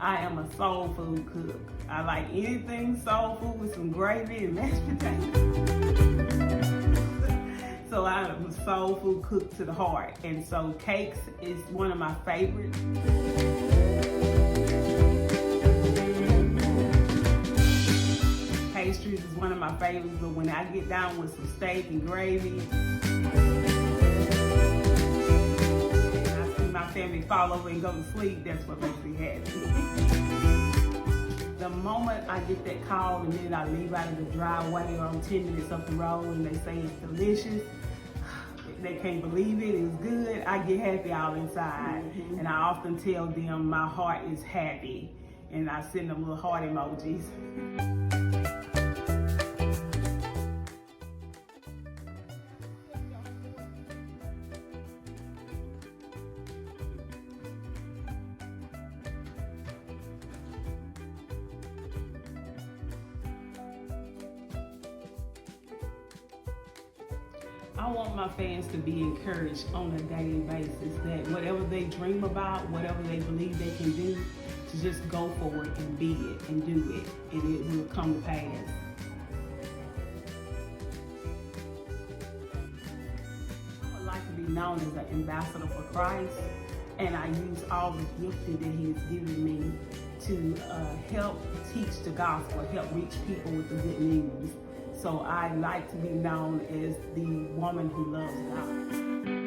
I am a soul food cook. I like anything soul food with some gravy and mashed potatoes. So I am a soul food cook to the heart. And so cakes is one of my favorites. Pastries is one of my favorites, but when I get down with some steak and gravy, my family fall over and go to sleep, that's what makes me happy. The moment I get that call and then I leave out of the driveway or I'm 10 minutes up the road and they say it's delicious, they can't believe it, it's good, I get happy all inside. And I often tell them my heart is happy and I send them little heart emojis. I want my fans to be encouraged on a daily basis that whatever they dream about, whatever they believe they can do, to just go for it and be it and do it, and it will come to pass. I would like to be known as an ambassador for Christ, and I use all the gifting that He has given me to help teach the gospel, help reach people with the good news. So I like to be known as the woman who loves God.